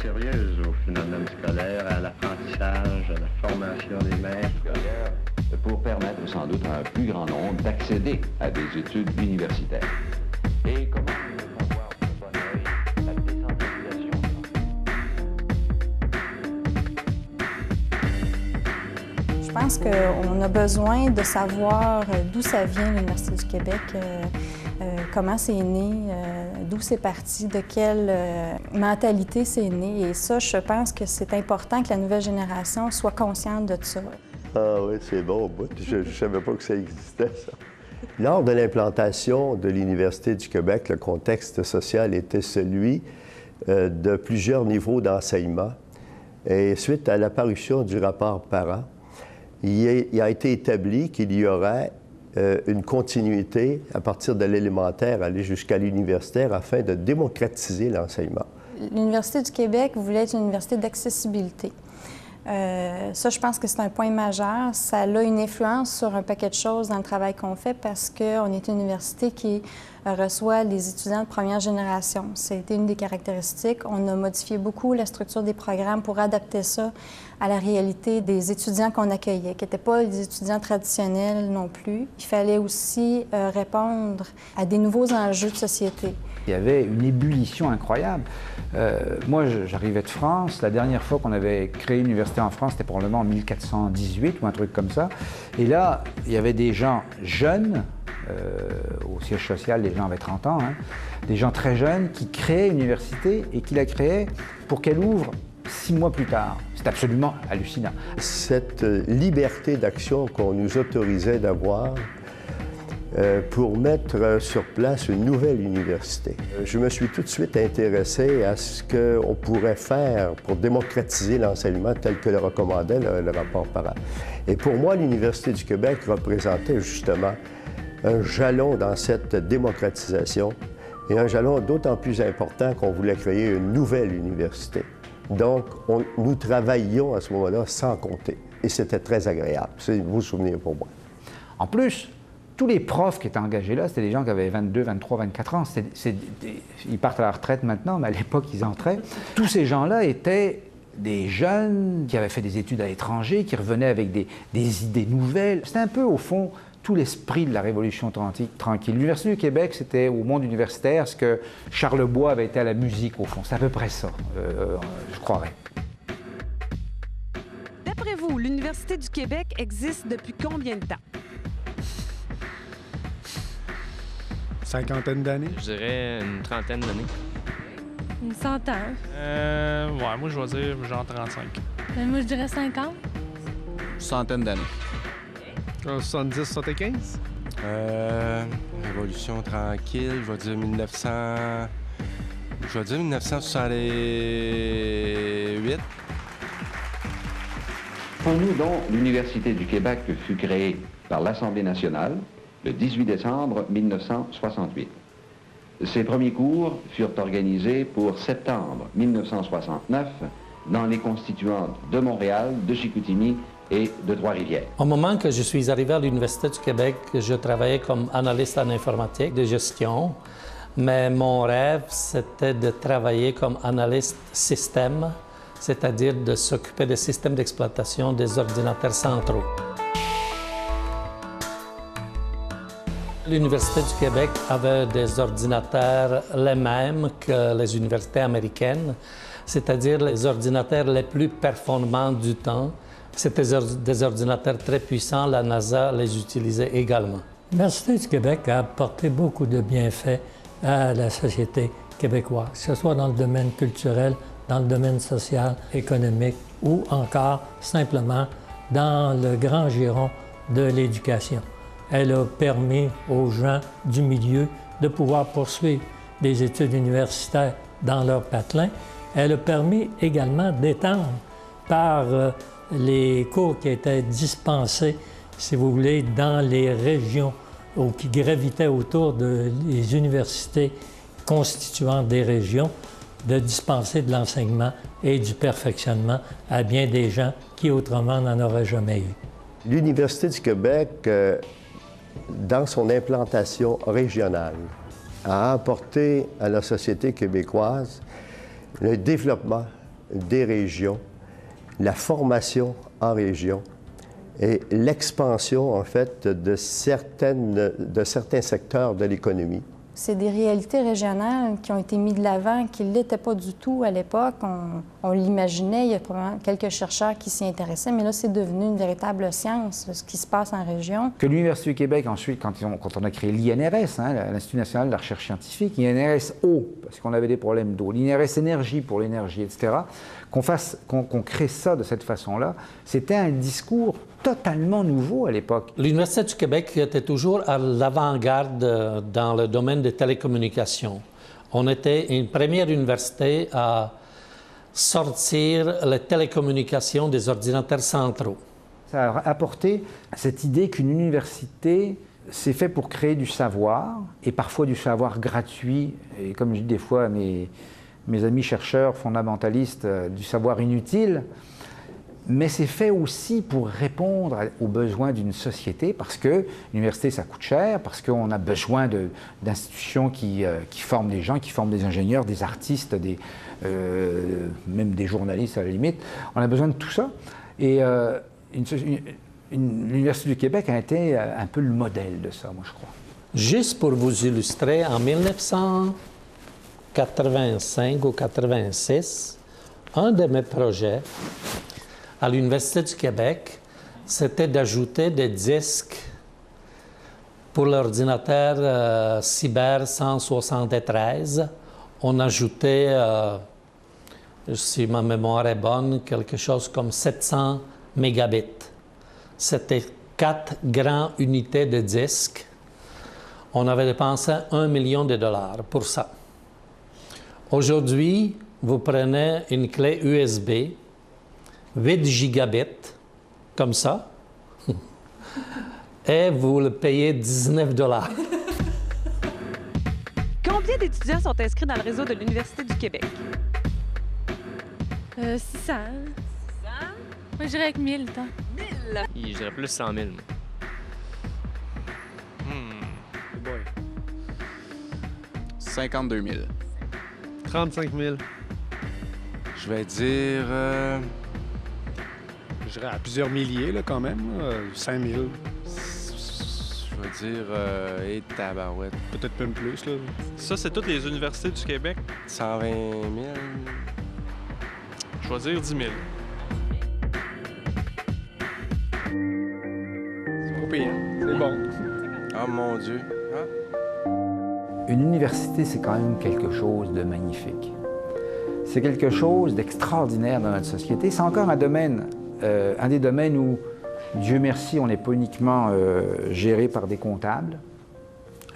sérieuse au phénomène scolaire, à l'apprentissage, à la formation des maîtres. Pour permettre sans doute à un plus grand nombre d'accéder à des études universitaires. Et comment avoir de bon œil la décentralisation? Je pense qu'on a besoin de savoir d'où ça vient, l'Université du Québec, comment c'est né, d'où c'est parti, de quelle mentalité c'est né. Et ça, je pense que c'est important que la nouvelle génération soit consciente de ça. Ah oui, c'est bon. Je ne savais pas que ça existait, ça. Lors de l'implantation de l'Université du Québec, le contexte social était celui de plusieurs niveaux d'enseignement. Et suite à l'apparition du rapport Parent, il a été établi qu'il y aurait une continuité à partir de l'élémentaire, aller jusqu'à l'universitaire, afin de démocratiser l'enseignement. L'Université du Québec voulait être une université d'accessibilité. Ça, je pense que c'est un point majeur. Ça a une influence sur un paquet de choses dans le travail qu'on fait parce qu'on est une université qui reçoit les étudiants de première génération. C'était une des caractéristiques. On a modifié beaucoup la structure des programmes pour adapter ça à la réalité des étudiants qu'on accueillait, qui n'étaient pas des étudiants traditionnels non plus. Il fallait aussi répondre à des nouveaux enjeux de société. Il y avait une ébullition incroyable. Moi, j'arrivais de France. La dernière fois qu'on avait créé une université en France, c'était probablement en 1418 ou un truc comme ça. Et là, il y avait des gens jeunes, au siège social, les gens avaient 30 ans, hein, des gens très jeunes qui créaient une université et qui la créaient pour qu'elle ouvre 6 mois plus tard. C'est absolument hallucinant. Cette liberté d'action qu'on nous autorisait d'avoir pour mettre sur place une nouvelle université. Je me suis tout de suite intéressé à ce qu'on pourrait faire pour démocratiser l'enseignement tel que le recommandait le rapport Parent. Et pour moi, l'Université du Québec représentait justement un jalon dans cette démocratisation et un jalon d'autant plus important qu'on voulait créer une nouvelle université. Donc, nous travaillions à ce moment-là sans compter. Et c'était très agréable. C'est un beau souvenir pour moi. En plus, tous les profs qui étaient engagés là, c'était des gens qui avaient 22, 23, 24 ans. Ils partent à la retraite maintenant, mais à l'époque, ils entraient. Tous ces gens-là étaient des jeunes qui avaient fait des études à l'étranger, qui revenaient avec des idées nouvelles. C'était un peu, au fond, tout l'esprit de la Révolution tranquille. L'Université du Québec, c'était au monde universitaire ce que Charles Bois avait été à la musique, au fond. C'est à peu près ça, je croirais. D'après vous, l'Université du Québec existe depuis combien de temps? Cinquantaine d'années? Je dirais une trentaine d'années. Une centaine. Ouais, moi, je vais dire genre 35. Moi, je dirais 50. Centaine d'années. 70, 75? Révolution tranquille, je vais dire 1968. Pour nous, dont l'Université du Québec fut créée par l'Assemblée nationale le 18 décembre 1968. Ces premiers cours furent organisés pour septembre 1969 dans les constituantes de Montréal, de Chicoutimi et de Trois-Rivières. Au moment que je suis arrivé à l'Université du Québec, je travaillais comme analyste en informatique de gestion, mais mon rêve, c'était de travailler comme analyste système, c'est-à-dire de s'occuper des systèmes d'exploitation des ordinateurs centraux. L'Université du Québec avait des ordinateurs les mêmes que les universités américaines, c'est-à-dire les ordinateurs les plus performants du temps. C'était des ordinateurs très puissants, la NASA les utilisait également. L'Université du Québec a apporté beaucoup de bienfaits à la société québécoise, que ce soit dans le domaine culturel, dans le domaine social, économique ou encore simplement dans le grand giron de l'éducation. Elle a permis aux gens du milieu de pouvoir poursuivre des études universitaires dans leur patelin. Elle a permis également d'étendre par les cours qui étaient dispensés, si vous voulez, dans les régions ou qui gravitaient autour des universités constituantes des régions, de dispenser de l'enseignement et du perfectionnement à bien des gens qui autrement n'en auraient jamais eu. L'Université du Québec, dans son implantation régionale, a apporté à la société québécoise le développement des régions, la formation en région et l'expansion, en fait, de certains secteurs de l'économie. C'est des réalités régionales qui ont été mises de l'avant, qui ne l'étaient pas du tout à l'époque. On l'imaginait, il y a probablement quelques chercheurs qui s'y intéressaient, mais là, c'est devenu une véritable science, ce qui se passe en région. Que l'Université du Québec, ensuite, quand on a créé l'INRS, l'Institut national de la recherche scientifique, l'INRS eau, parce qu'on avait des problèmes d'eau, l'INRS énergie pour l'énergie, etc., qu'on crée ça de cette façon-là, c'était un discours totalement nouveau à l'époque. L'Université du Québec était toujours à l'avant-garde dans le domaine des télécommunications. On était une première université à sortir les télécommunications des ordinateurs centraux. Ça a apporté cette idée qu'une université, c'est fait pour créer du savoir, et parfois du savoir gratuit, et comme je dis des fois à mes amis chercheurs fondamentalistes, du savoir inutile, mais c'est fait aussi pour répondre aux besoins d'une société, parce que l'université, ça coûte cher, parce qu'on a besoin d'institutions qui forment des gens, qui forment des ingénieurs, des artistes, même des journalistes à la limite. On a besoin de tout ça. Et l'Université du Québec a été un peu le modèle de ça, moi, je crois. Juste pour vous illustrer, en 1985 ou 86, un de mes projets à l'Université du Québec, c'était d'ajouter des disques pour l'ordinateur Cyber 173. On ajoutait, si ma mémoire est bonne, quelque chose comme 700 mégabits. C'était 4 grandes unités de disques. On avait dépensé $1 million pour ça. Aujourd'hui, vous prenez une clé USB, 8 gigabits, comme ça, et vous le payez $19. Combien d'étudiants sont inscrits dans le réseau de l'Université du Québec? 600. 600? Moi, je dirais avec 1000, toi. 1000? Je dirais plus 100 000. Boy. 52 000. 35 000. Je vais dire... Je dirais à plusieurs milliers, là, quand même. 5 000. Je vais dire... et tabarouette. Peut-être même plus, là. Ça, c'est toutes les universités du Québec? 120 000. Je vais dire 10 000. C'est pas pire. C'est bon. Oh mon Dieu. Ah. Une université, c'est quand même quelque chose de magnifique. C'est quelque chose d'extraordinaire dans notre société. C'est encore un domaine, un des domaines où, Dieu merci, on n'est pas uniquement géré par des comptables.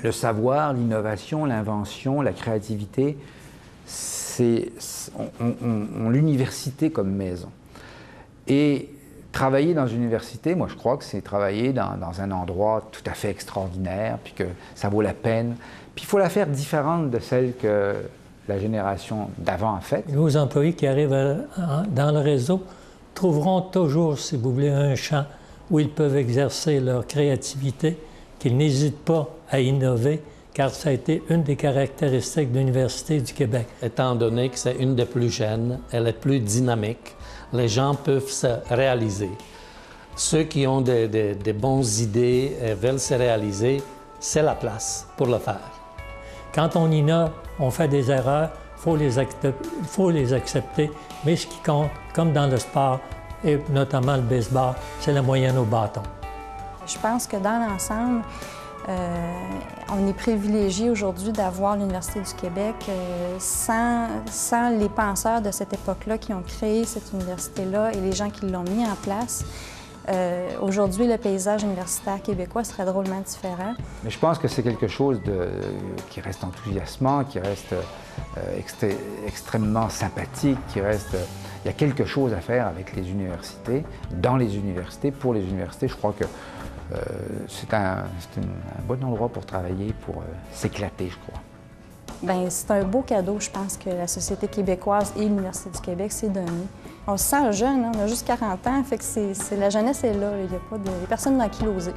Le savoir, l'innovation, l'invention, la créativité, on l'université comme maison. Et travailler dans une université, moi je crois que c'est travailler dans un endroit tout à fait extraordinaire, puis que ça vaut la peine. Puis il faut la faire différente de celle que la génération d'avant a faite. Nos employés qui arrivent dans le réseau trouveront toujours, si vous voulez, un champ où ils peuvent exercer leur créativité, qu'ils n'hésitent pas à innover, car ça a été une des caractéristiques de l'Université du Québec. Étant donné que c'est une des plus jeunes, elle est plus dynamique, les gens peuvent se réaliser. Ceux qui ont des bonnes idées et veulent se réaliser, c'est la place pour le faire. Quand on innove, on fait des erreurs, il faut les accepter, mais ce qui compte, comme dans le sport, et notamment le baseball, c'est la moyenne au bâton. Je pense que dans l'ensemble, on est privilégié aujourd'hui d'avoir l'Université du Québec sans les penseurs de cette époque-là qui ont créé cette université-là et les gens qui l'ont mis en place. Aujourd'hui, le paysage universitaire québécois serait drôlement différent. Mais je pense que c'est quelque chose qui reste enthousiasmant, qui reste extrêmement sympathique, il y a quelque chose à faire avec les universités, dans les universités, pour les universités. Je crois que c'est un bon endroit pour travailler, pour s'éclater, je crois. Bien, c'est un beau cadeau, je pense, que la société québécoise et l'Université du Québec s'est donné. On se sent jeune, hein? On a juste 40 ans, fait que la jeunesse est là, il n'y a personne dans qui l'oser.